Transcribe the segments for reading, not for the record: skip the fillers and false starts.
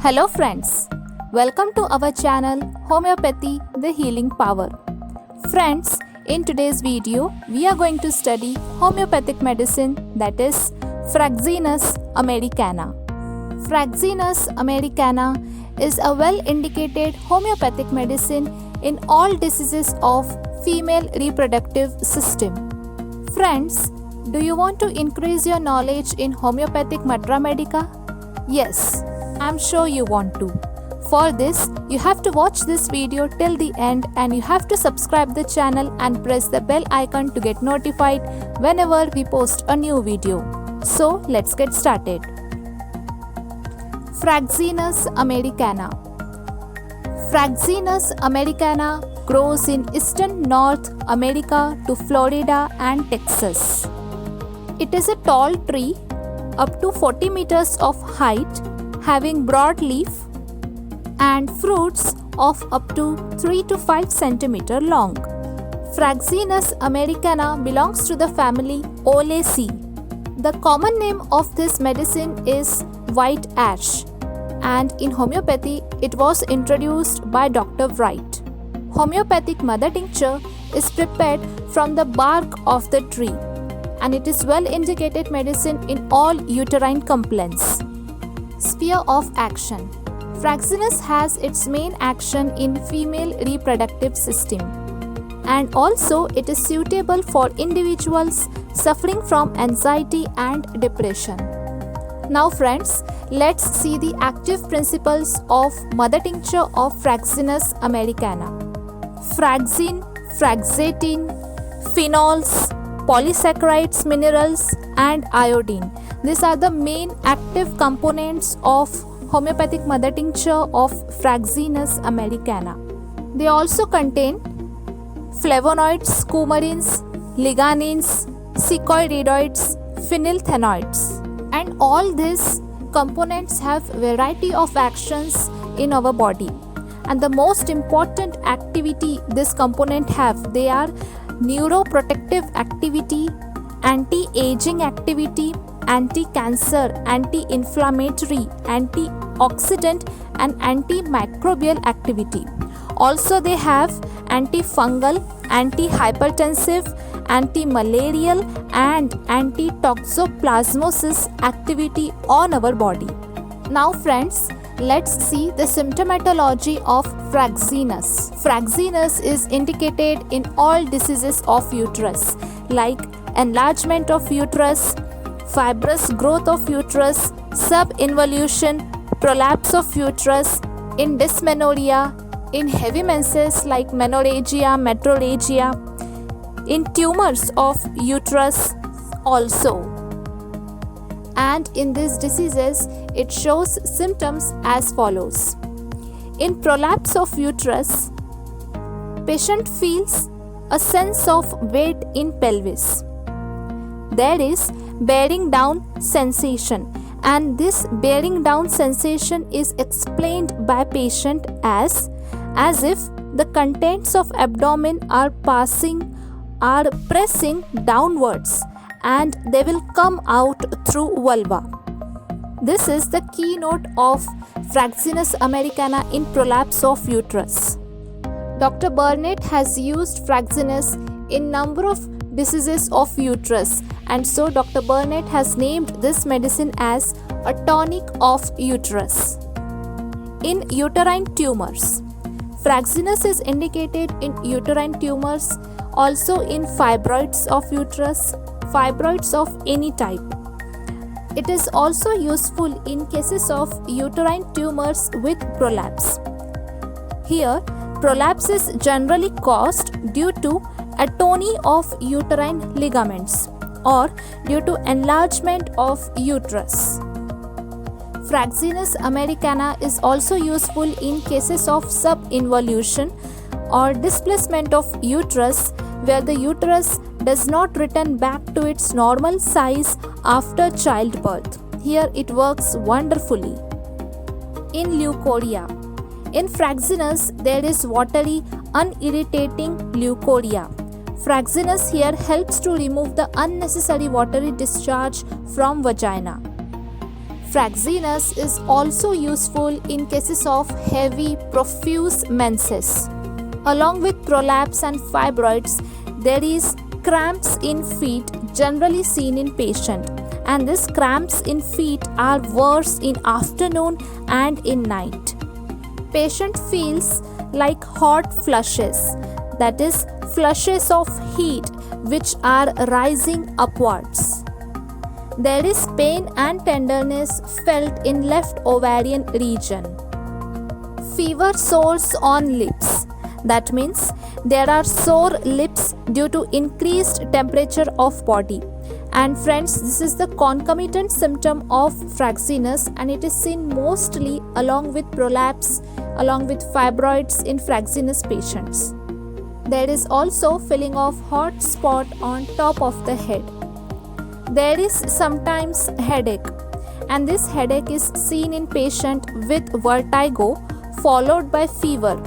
Hello friends, welcome to our channel Homeopathy the Healing Power. Friends, in today's video we are going to study homeopathic medicine, that is Fraxinus americana. Fraxinus americana is a well indicated homeopathic medicine in all diseases of female reproductive system. Friends, do you want to increase your knowledge in homeopathic Matra Medica? Yes, I'm sure you want to. For this, you have to watch this video till the end and you have to subscribe the channel and press the bell icon to get notified whenever we post a new video. So, let's get started. Fraxinus americana. Fraxinus americana grows in eastern North America to Florida and Texas. It is a tall tree up to 40 meters of height, having broad leaf and fruits of up to 3 to 5 cm long. Fraxinus americana belongs to the family Olaceae. The common name of this medicine is white ash, and in homeopathy it was introduced by Dr. Wright. Homeopathic mother tincture is prepared from the bark of the tree, and it is well indicated medicine in all uterine complaints. Sphere of action. Fraxinus has its main action in female reproductive system, and also it is suitable for individuals suffering from anxiety and depression. Now friends, let's see the active principles of mother tincture of Fraxinus americana. Fraxin, fraxatin, phenols, polysaccharides, minerals and iodine. These are the main active components of homeopathic mother tincture of Fraxinus americana. They also contain flavonoids, coumarins, lignans, secoiroids, phenylphenoids, and all these components have variety of actions in our body. And the most important activity this component have, they are neuroprotective activity, anti-aging activity, anti-cancer, anti-inflammatory, antioxidant and antimicrobial activity. Also they have antifungal, anti-hypertensive, anti-malarial and anti-toxoplasmosis activity on our body. Now friends, let's see the symptomatology of Fraxinus. Fraxinus is indicated in all diseases of uterus like enlargement of uterus, fibrous growth of uterus, subinvolution, prolapse of uterus, in dysmenorrhea, in heavy menses like menorrhagia, metrorrhagia, in tumors of uterus also. And in these diseases, it shows symptoms as follows. In prolapse of uterus, patient feels a sense of weight in pelvis. There is bearing down sensation, and this bearing down sensation is explained by patient as if the contents of abdomen are pressing downwards and they will come out through vulva. This is the keynote of Fraxinus americana in prolapse of uterus. Dr. Burnett has used Fraxinus in number of diseases of uterus, and so Dr. Burnett has named this medicine as a tonic of uterus. In uterine tumors, Fraxinus is indicated in uterine tumors, also in fibroids of uterus, fibroids of any type. It is also useful in cases of uterine tumors with prolapse. Here, prolapse is generally caused due to atony of uterine ligaments or due to enlargement of uterus. Fraxinus americana is also useful in cases of subinvolution or displacement of uterus, where the uterus does not return back to its normal size after childbirth. Here it works wonderfully. In leukorrhea. In Fraxinus, there is watery, unirritating leukorrhea. Fraxinus here helps to remove the unnecessary watery discharge from vagina. Fraxinus is also useful in cases of heavy profuse menses. Along with prolapse and fibroids, there is cramps in feet generally seen in patient, and these cramps in feet are worse in afternoon and in night. Patient feels like hot flushes, that is flushes of heat which are rising upwards. There is pain and tenderness felt in left ovarian region. Fever sores on lips. That means there are sore lips due to increased temperature of body. And friends, this is the concomitant symptom of Fraxinus, and it is seen mostly along with prolapse, along with fibroids in Fraxinus patients. There is also feeling of hot spot on top of the head. There is sometimes headache, and this headache is seen in patient with vertigo followed by fever.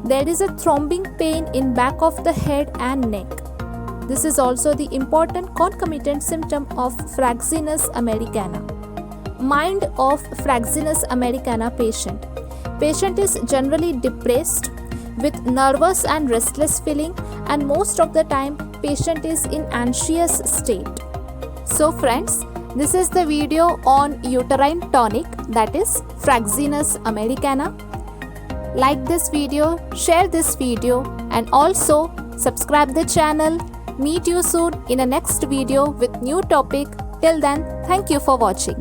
There is a throbbing pain in back of the head and neck. This is also the important concomitant symptom of Fraxinus americana. Mind of Fraxinus americana patient. Patient is generally depressed with nervous and restless feeling, and most of the time patient is in anxious state. So friends, this is the video on uterine tonic, that is Fraxinus americana. Like this video, share this video, and also subscribe the channel. Meet you soon in a next video with new topic. Till then, thank you for watching.